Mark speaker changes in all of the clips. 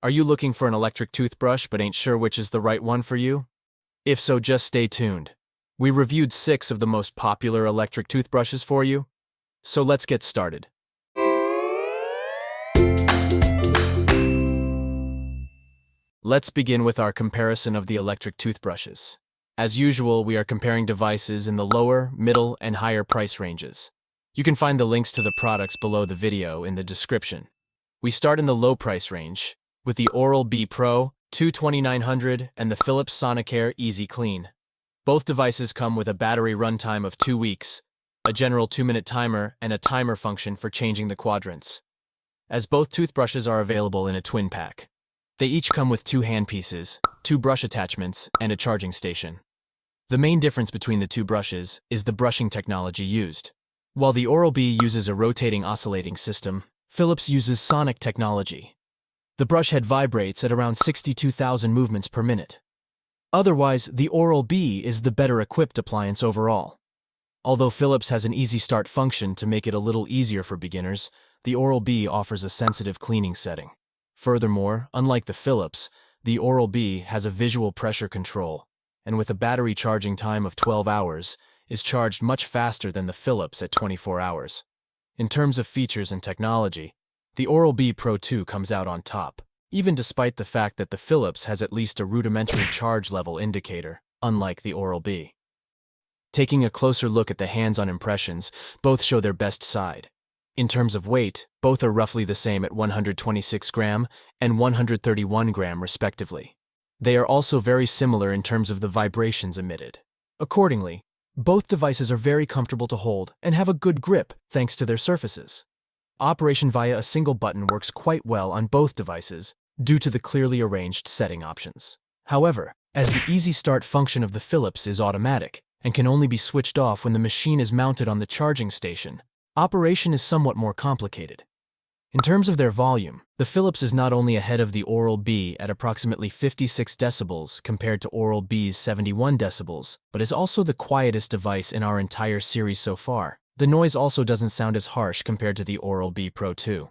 Speaker 1: Are you looking for an electric toothbrush but ain't sure which is the right one for you? If so, just stay tuned. We reviewed 6 of the most popular electric toothbrushes for you, so let's get started. Let's begin with our comparison of the electric toothbrushes. As usual, we are comparing devices in the lower, middle, and higher price ranges. You can find the links to the products below the video in the description. We start in the low price range with the Oral-B Pro 2900 and the Philips Sonicare Easy Clean. Both devices come with a battery runtime of 2 weeks, a general 2-minute timer, and a timer function for changing the quadrants. As both toothbrushes are available in a twin pack, they each come with 2 handpieces, 2 brush attachments, and a charging station. The main difference between the 2 brushes is the brushing technology used. While the Oral-B uses a rotating oscillating system, Philips uses sonic technology. The brush head vibrates at around 62,000 movements per minute. Otherwise, the Oral-B is the better equipped appliance overall. Although Philips has an easy start function to make it a little easier for beginners, the Oral-B offers a sensitive cleaning setting. Furthermore, unlike the Philips, the Oral-B has a visual pressure control, and with a battery charging time of 12 hours, is charged much faster than the Philips at 24 hours. In terms of features and technology, the Oral-B Pro 2 comes out on top, even despite the fact that the Philips has at least a rudimentary charge level indicator, unlike the Oral-B. Taking a closer look at the hands-on impressions, both show their best side. In terms of weight, both are roughly the same at 126 gram and 131 gram respectively. They are also very similar in terms of the vibrations emitted. Accordingly, both devices are very comfortable to hold and have a good grip thanks to their surfaces. Operation via a single button works quite well on both devices due to the clearly arranged setting options. However, as the Easy Start function of the Philips is automatic and can only be switched off when the machine is mounted on the charging station, operation is somewhat more complicated. In terms of their volume, the Philips is not only ahead of the Oral-B at approximately 56 decibels compared to Oral-B's 71 decibels, but is also the quietest device in our entire series so far. The noise also doesn't sound as harsh compared to the Oral-B Pro 2.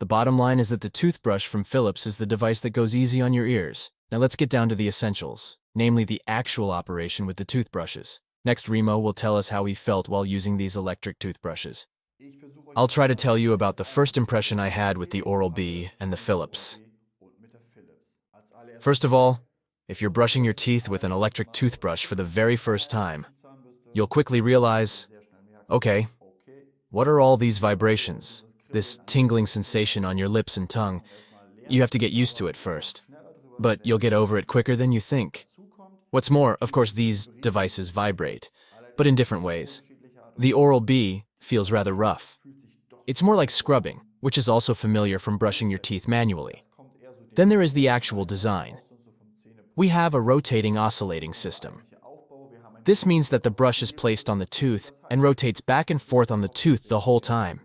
Speaker 1: The bottom line is that the toothbrush from Philips is the device that goes easy on your ears. Now let's get down to the essentials, namely the actual operation with the toothbrushes. Next, Remo will tell us how he felt while using these electric toothbrushes. I'll try to tell you about the first impression I had with the Oral-B and the Philips. First of all, if you're brushing your teeth with an electric toothbrush for the very first time, you'll quickly realize, okay, what are all these vibrations? This tingling sensation on your lips and tongue? You have to get used to it first, but you'll get over it quicker than you think. What's more, of course, these devices vibrate, but in different ways. The Oral-B feels rather rough. It's more like scrubbing, which is also familiar from brushing your teeth manually. Then there is the actual design. We have a rotating oscillating system. This means that the brush is placed on the tooth and rotates back and forth on the tooth the whole time.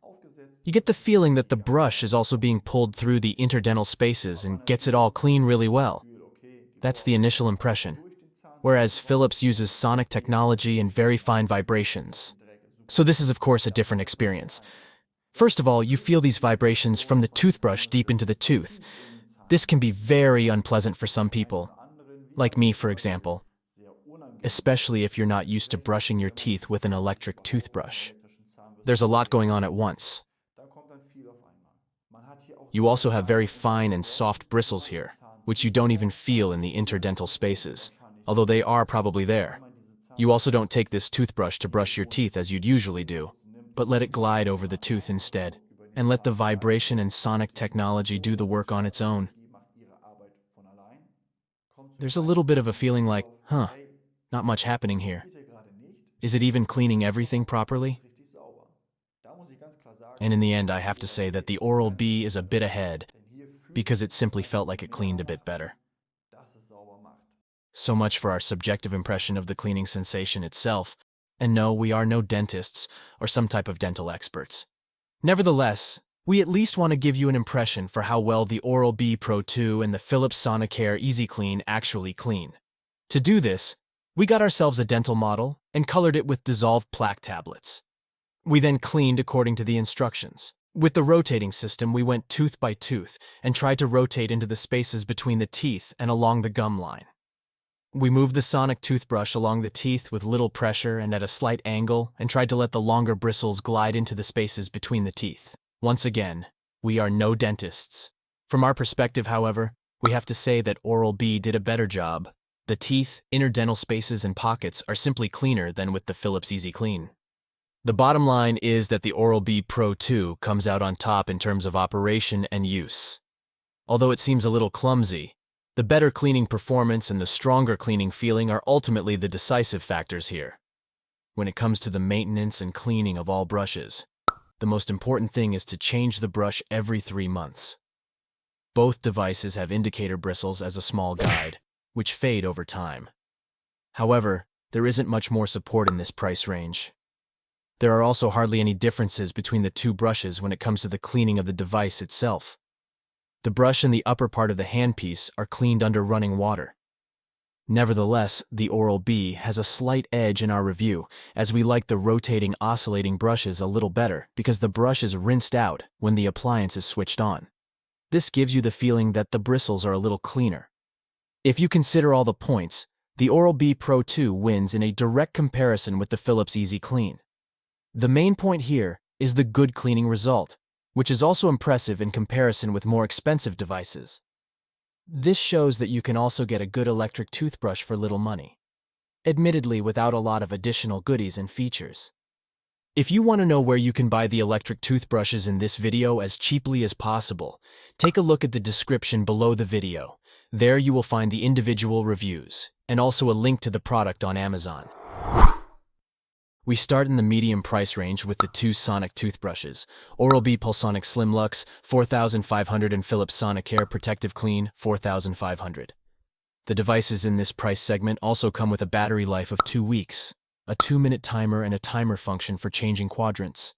Speaker 1: You get the feeling that the brush is also being pulled through the interdental spaces and gets it all clean really well. That's the initial impression, whereas Philips uses sonic technology and very fine vibrations. So this is of course a different experience. First of all, you feel these vibrations from the toothbrush deep into the tooth. This can be very unpleasant for some people, like me for example, especially if you're not used to brushing your teeth with an electric toothbrush. There's a lot going on at once. You also have very fine and soft bristles here, which you don't even feel in the interdental spaces, although they are probably there. You also don't take this toothbrush to brush your teeth as you'd usually do, but let it glide over the tooth instead, and let the vibration and sonic technology do the work on its own. There's a little bit of a feeling like, not much happening here. Is it even cleaning everything properly? And in the end, I have to say that the Oral-B is a bit ahead, because it simply felt like it cleaned a bit better. So much for our subjective impression of the cleaning sensation itself. And no, we are no dentists or some type of dental experts. Nevertheless, we at least want to give you an impression for how well the Oral-B Pro 2 and the Philips Sonicare Easy Clean actually clean. To do this, we got ourselves a dental model and colored it with dissolved plaque tablets. We then cleaned according to the instructions. With the rotating system, we went tooth by tooth and tried to rotate into the spaces between the teeth and along the gum line. We moved the sonic toothbrush along the teeth with little pressure and at a slight angle and tried to let the longer bristles glide into the spaces between the teeth. Once again, we are no dentists. From our perspective, however, we have to say that Oral-B did a better job. The teeth, inner dental spaces, and pockets are simply cleaner than with the Philips Easy Clean. The bottom line is that the Oral-B Pro 2 comes out on top in terms of operation and use. Although it seems a little clumsy, the better cleaning performance and the stronger cleaning feeling are ultimately the decisive factors here. When it comes to the maintenance and cleaning of all brushes, the most important thing is to change the brush every 3 months. Both devices have indicator bristles as a small guide, which fade over time. However, there isn't much more support in this price range. There are also hardly any differences between the two brushes when it comes to the cleaning of the device itself. The brush and the upper part of the handpiece are cleaned under running water. Nevertheless, the Oral-B has a slight edge in our review, as we like the rotating, oscillating brushes a little better because the brush is rinsed out when the appliance is switched on. This gives you the feeling that the bristles are a little cleaner. If you consider all the points, the Oral-B Pro 2 wins in a direct comparison with the Philips Easy Clean. The main point here is the good cleaning result, which is also impressive in comparison with more expensive devices. This shows that you can also get a good electric toothbrush for little money, admittedly without a lot of additional goodies and features. If you want to know where you can buy the electric toothbrushes in this video as cheaply as possible, take a look at the description below the video. There you will find the individual reviews, and also a link to the product on Amazon. We start in the medium price range with the two sonic toothbrushes, Oral-B Pulsonic Slim Luxe 4500 and Philips Sonicare Protective Clean 4500. The devices in this price segment also come with a battery life of 2 weeks, a 2-minute timer and a timer function for changing quadrants.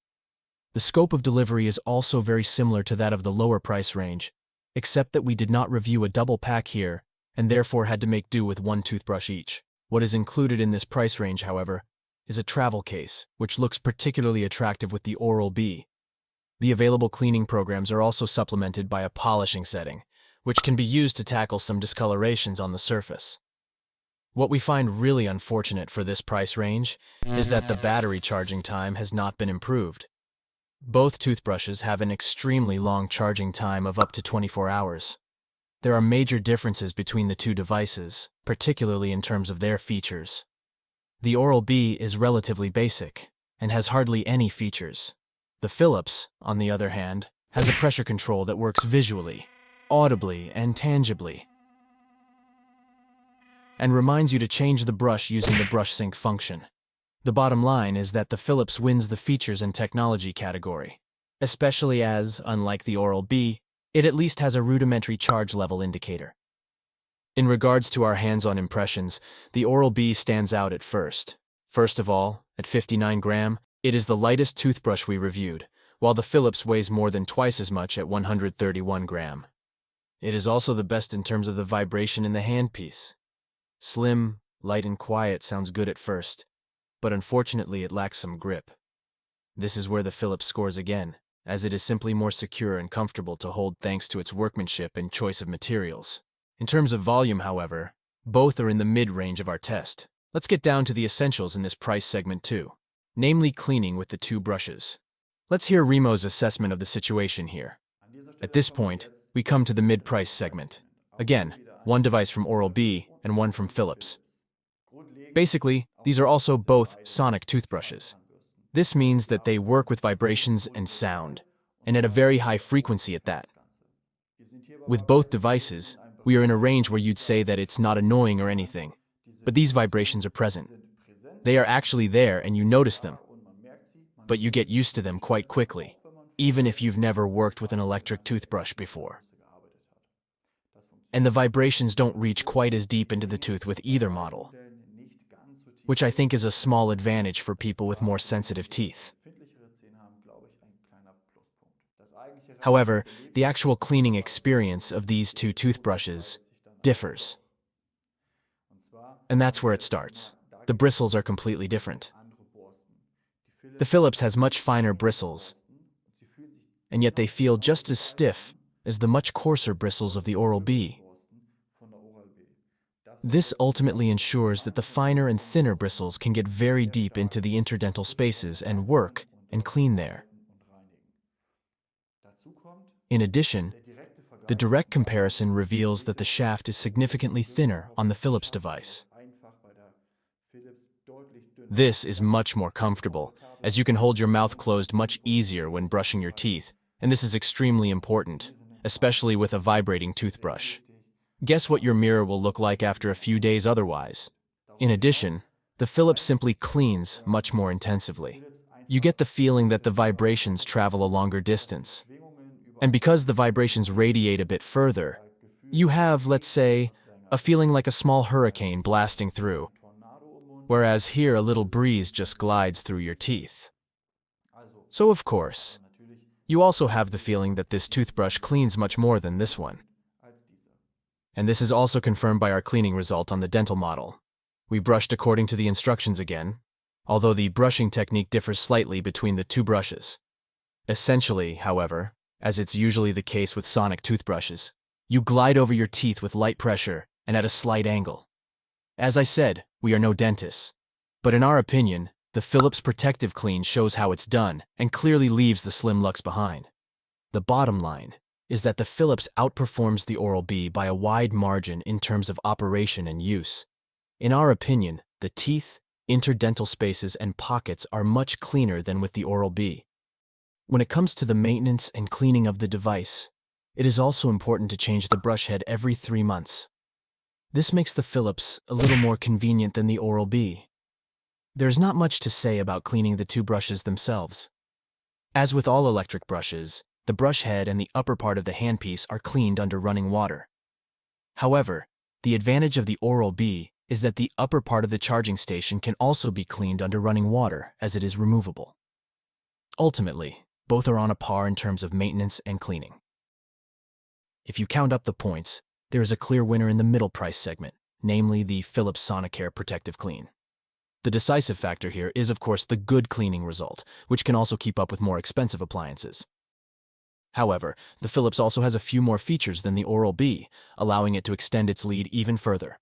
Speaker 1: The scope of delivery is also very similar to that of the lower price range, except that we did not review a double pack here and therefore had to make do with one toothbrush each. What is included in this price range, however, is a travel case, which looks particularly attractive with the Oral-B. The available cleaning programs are also supplemented by a polishing setting, which can be used to tackle some discolorations on the surface. What we find really unfortunate for this price range is that the battery charging time has not been improved. Both toothbrushes have an extremely long charging time of up to 24 hours. There are major differences between the two devices, particularly in terms of their features. The Oral-B is relatively basic and has hardly any features. The Philips, on the other hand, has a pressure control that works visually, audibly, and tangibly, and reminds you to change the brush using the brush sync function. The bottom line is that the Philips wins the features and technology category, especially as, unlike the Oral-B, it at least has a rudimentary charge level indicator. In regards to our hands-on impressions, the Oral-B stands out at first. First of all, at 59 gram, it is the lightest toothbrush we reviewed, while the Philips weighs more than twice as much at 131 gram. It is also the best in terms of the vibration in the handpiece. Slim, light, and quiet sounds good at first, but unfortunately it lacks some grip. This is where the Philips scores again, as it is simply more secure and comfortable to hold thanks to its workmanship and choice of materials. In terms of volume, however, both are in the mid-range of our test. Let's get down to the essentials in this price segment too, namely cleaning with the two brushes. Let's hear Remo's assessment of the situation here. At this point, we come to the mid-price segment. Again, one device from Oral-B and one from Philips. Basically, these are also both sonic toothbrushes. This means that they work with vibrations and sound, and at a very high frequency at that. With both devices, we are in a range where you'd say that it's not annoying or anything, but these vibrations are present. They are actually there and you notice them, but you get used to them quite quickly, even if you've never worked with an electric toothbrush before. And the vibrations don't reach quite as deep into the tooth with either model, which I think is a small advantage for people with more sensitive teeth. However, the actual cleaning experience of these two toothbrushes differs. And that's where it starts. The bristles are completely different. The Philips has much finer bristles, and yet they feel just as stiff as the much coarser bristles of the Oral-B. This ultimately ensures that the finer and thinner bristles can get very deep into the interdental spaces and work and clean there. In addition, the direct comparison reveals that the shaft is significantly thinner on the Philips device. This is much more comfortable, as you can hold your mouth closed much easier when brushing your teeth, and this is extremely important, especially with a vibrating toothbrush. Guess what your mirror will look like after a few days otherwise. In addition, the Philips simply cleans much more intensively. You get the feeling that the vibrations travel a longer distance. And because the vibrations radiate a bit further, you have, let's say, a feeling like a small hurricane blasting through, whereas here a little breeze just glides through your teeth. So of course, you also have the feeling that this toothbrush cleans much more than this one. And this is also confirmed by our cleaning result on the dental model. We brushed according to the instructions again, although the brushing technique differs slightly between the two brushes. Essentially, however, as it's usually the case with sonic toothbrushes, you glide over your teeth with light pressure and at a slight angle. As I said, we are no dentists, but in our opinion, the Philips Protective Clean shows how it's done and clearly leaves the slim lux behind. The bottom line is that the Philips outperforms the Oral-B by a wide margin in terms of operation and use. In our opinion, the teeth, interdental spaces, and pockets are much cleaner than with the Oral-B. When it comes to the maintenance and cleaning of the device, it is also important to change the brush head every 3 months. This makes the Philips a little more convenient than the Oral-B. There's not much to say about cleaning the two brushes themselves. As with all electric brushes, the brush head and the upper part of the handpiece are cleaned under running water. However, the advantage of the Oral-B is that the upper part of the charging station can also be cleaned under running water, as it is removable. Ultimately, both are on a par in terms of maintenance and cleaning. If you count up the points, there is a clear winner in the middle price segment, namely the Philips Sonicare Protective Clean. The decisive factor here is, of course, the good cleaning result, which can also keep up with more expensive appliances. However, the Philips also has a few more features than the Oral-B, allowing it to extend its lead even further.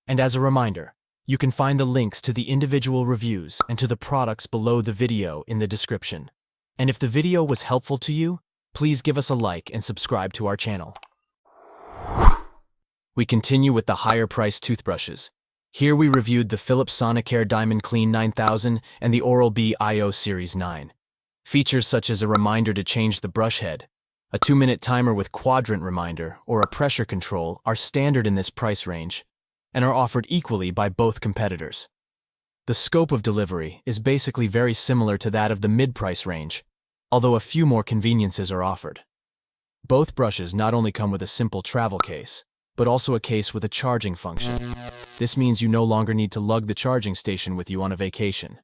Speaker 1: And as a reminder, you can find the links to the individual reviews and to the products below the video in the description. And if the video was helpful to you, please give us a like and subscribe to our channel. We continue with the higher-priced toothbrushes. Here we reviewed the Philips Sonicare Diamond Clean 9000 and the Oral-B IO Series 9. Features such as a reminder to change the brush head, a 2-minute timer with quadrant reminder, or a pressure control are standard in this price range and are offered equally by both competitors. The scope of delivery is basically very similar to that of the mid-price range, although a few more conveniences are offered. Both brushes not only come with a simple travel case, but also a case with a charging function. This means you no longer need to lug the charging station with you on a vacation.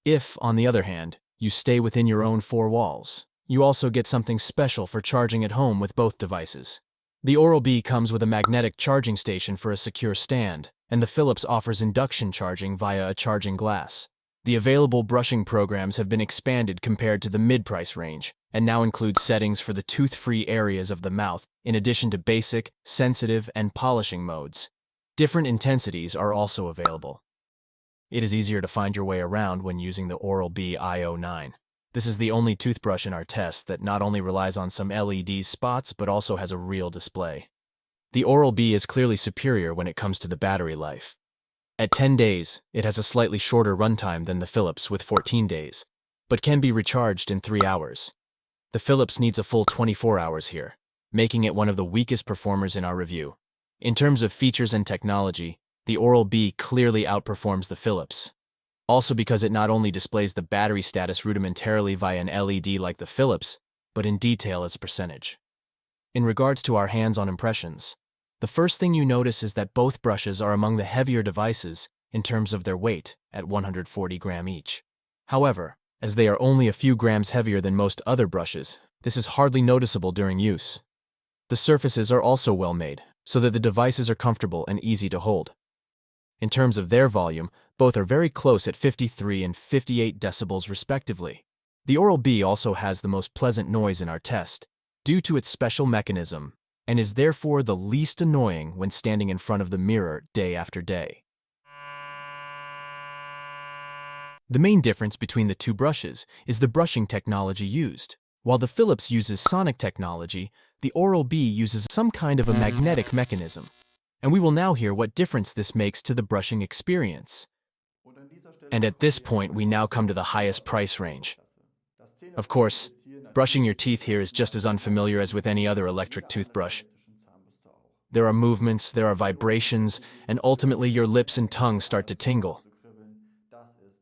Speaker 1: If, on the other hand, you stay within your own 4 walls, you also get something special for charging at home with both devices. The Oral-B comes with a magnetic charging station for a secure stand, and the Philips offers induction charging via a charging glass. The available brushing programs have been expanded compared to the mid-price range, and now include settings for the tooth-free areas of the mouth, in addition to basic, sensitive, and polishing modes. Different intensities are also available. It is easier to find your way around when using the Oral-B IO9. This is the only toothbrush in our test that not only relies on some LED spots but also has a real display. The Oral-B is clearly superior when it comes to the battery life. At 10 days, it has a slightly shorter runtime than the Philips with 14 days, but can be recharged in 3 hours. The Philips needs a full 24 hours here, making it one of the weakest performers in our review. In terms of features and technology, the Oral-B clearly outperforms the Philips. Also because it not only displays the battery status rudimentarily via an LED like the Philips, but in detail as a percentage. In regards to our hands-on impressions, the first thing you notice is that both brushes are among the heavier devices in terms of their weight at 140 grams each. However, as they are only a few grams heavier than most other brushes, this is hardly noticeable during use. The surfaces are also well made, so that the devices are comfortable and easy to hold. In terms of their volume, both are very close at 53 and 58 decibels respectively. The Oral-B also has the most pleasant noise in our test, due to its special mechanism, and is therefore the least annoying when standing in front of the mirror day after day. The main difference between the two brushes is the brushing technology used. While the Philips uses sonic technology, the Oral-B uses some kind of a magnetic mechanism. And we will now hear what difference this makes to the brushing experience. And at this point, we now come to the highest price range. Of course, brushing your teeth here is just as unfamiliar as with any other electric toothbrush. There are movements, there are vibrations, and ultimately your lips and tongue start to tingle.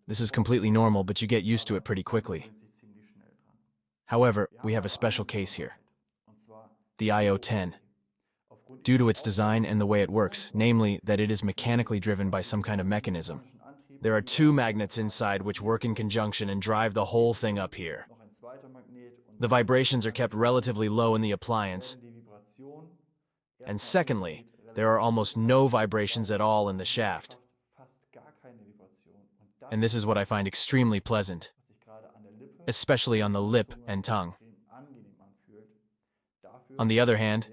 Speaker 1: This is completely normal, but you get used to it pretty quickly. However, we have a special case here. The IO10. Due to its design and the way it works, namely that it is mechanically driven by some kind of mechanism. There are two magnets inside which work in conjunction and drive the whole thing up here. The vibrations are kept relatively low in the appliance. And secondly, there are almost no vibrations at all in the shaft. And this is what I find extremely pleasant, especially on the lip and tongue. On the other hand,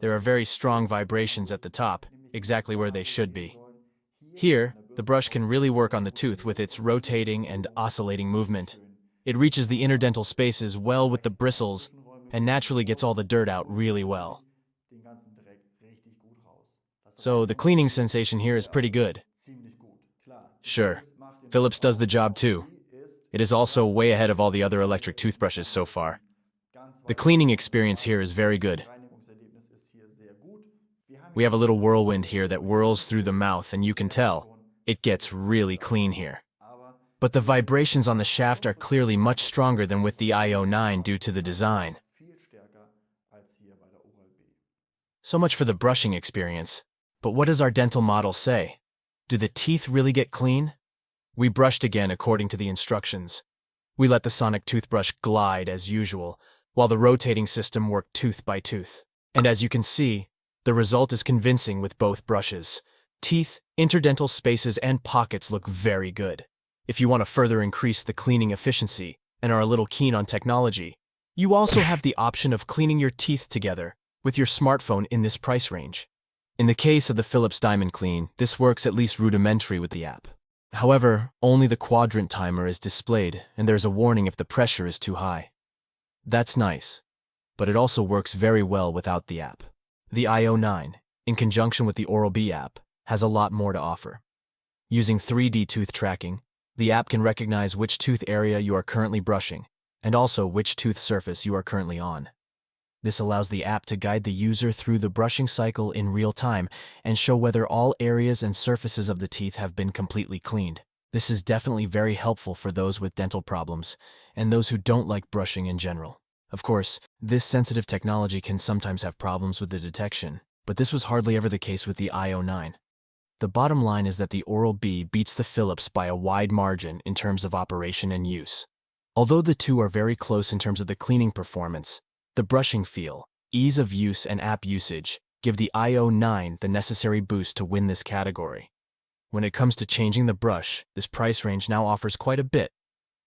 Speaker 1: there are very strong vibrations at the top, exactly where they should be. Here, the brush can really work on the tooth with its rotating and oscillating movement. It reaches the interdental spaces well with the bristles and naturally gets all the dirt out really well. So the cleaning sensation here is pretty good. Sure, Philips does the job too. It is also way ahead of all the other electric toothbrushes so far. The cleaning experience here is very good. We have a little whirlwind here that whirls through the mouth, and you can tell, it gets really clean here. But the vibrations on the shaft are clearly much stronger than with the IO9 due to the design. So much for the brushing experience. But what does our dental model say? Do the teeth really get clean? We brushed again according to the instructions. We let the sonic toothbrush glide as usual, while the rotating system worked tooth by tooth. And as you can see, the result is convincing with both brushes. Teeth, interdental spaces, and pockets look very good. If you want to further increase the cleaning efficiency and are a little keen on technology, you also have the option of cleaning your teeth together with your smartphone in this price range. In the case of the Philips Diamond Clean, this works at least rudimentary with the app. However, only the quadrant timer is displayed, and there's a warning if the pressure is too high. That's nice, but it also works very well without the app. The IO9, in conjunction with the Oral-B app, has a lot more to offer. Using 3D tooth tracking, the app can recognize which tooth area you are currently brushing, and also which tooth surface you are currently on. This allows the app to guide the user through the brushing cycle in real time and show whether all areas and surfaces of the teeth have been completely cleaned. This is definitely very helpful for those with dental problems and those who don't like brushing in general. Of course, this sensitive technology can sometimes have problems with the detection, but this was hardly ever the case with the IO9. The bottom line is that the Oral-B beats the Philips by a wide margin in terms of operation and use. Although the two are very close in terms of the cleaning performance, the brushing feel, ease of use, and app usage give the IO9 the necessary boost to win this category. When it comes to changing the brush, this price range now offers quite a bit.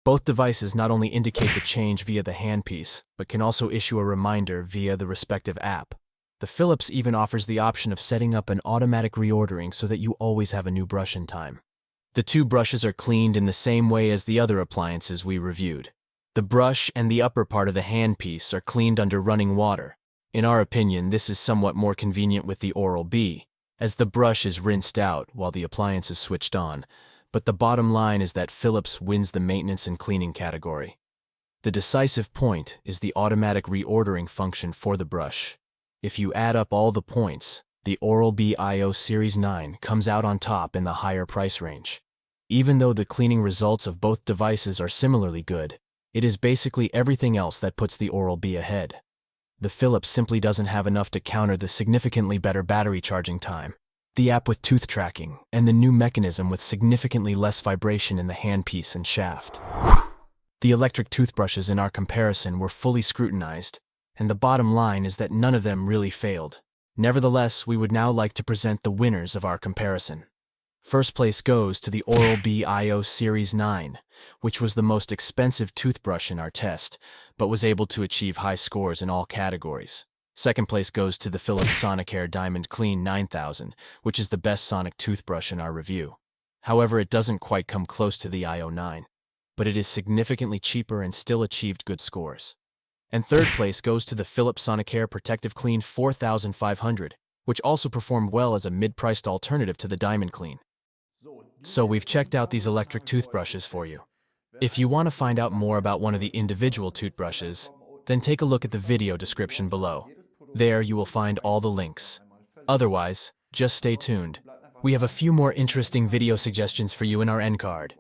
Speaker 1: Both devices not only indicate the change via the handpiece, but can also issue a reminder via the respective app. The Philips even offers the option of setting up an automatic reordering so that you always have a new brush in time. The two brushes are cleaned in the same way as the other appliances we reviewed. The brush and the upper part of the handpiece are cleaned under running water. In our opinion, this is somewhat more convenient with the Oral-B, as the brush is rinsed out while the appliance is switched on. But the bottom line is that Philips wins the maintenance and cleaning category. The decisive point is the automatic reordering function for the brush. If you add up all the points, the Oral-B IO Series 9 comes out on top in the higher price range. Even though the cleaning results of both devices are similarly good, it is basically everything else that puts the Oral-B ahead. The Philips simply doesn't have enough to counter the significantly better battery charging time, the app with tooth tracking, and the new mechanism with significantly less vibration in the handpiece and shaft. The electric toothbrushes in our comparison were fully scrutinized, and the bottom line is that none of them really failed. Nevertheless, we would now like to present the winners of our comparison. First place goes to the Oral-B IO Series 9, which was the most expensive toothbrush in our test, but was able to achieve high scores in all categories. Second place goes to the Philips Sonicare Diamond Clean 9000, which is the best sonic toothbrush in our review. However, it doesn't quite come close to the IO9, but it is significantly cheaper and still achieved good scores. And third place goes to the Philips Sonicare Protective Clean 4500, which also performed well as a mid-priced alternative to the Diamond Clean. So we've checked out these electric toothbrushes for you. If you want to find out more about one of the individual toothbrushes, then take a look at the video description below. There you will find all the links. Otherwise, just stay tuned. We have a few more interesting video suggestions for you in our end card.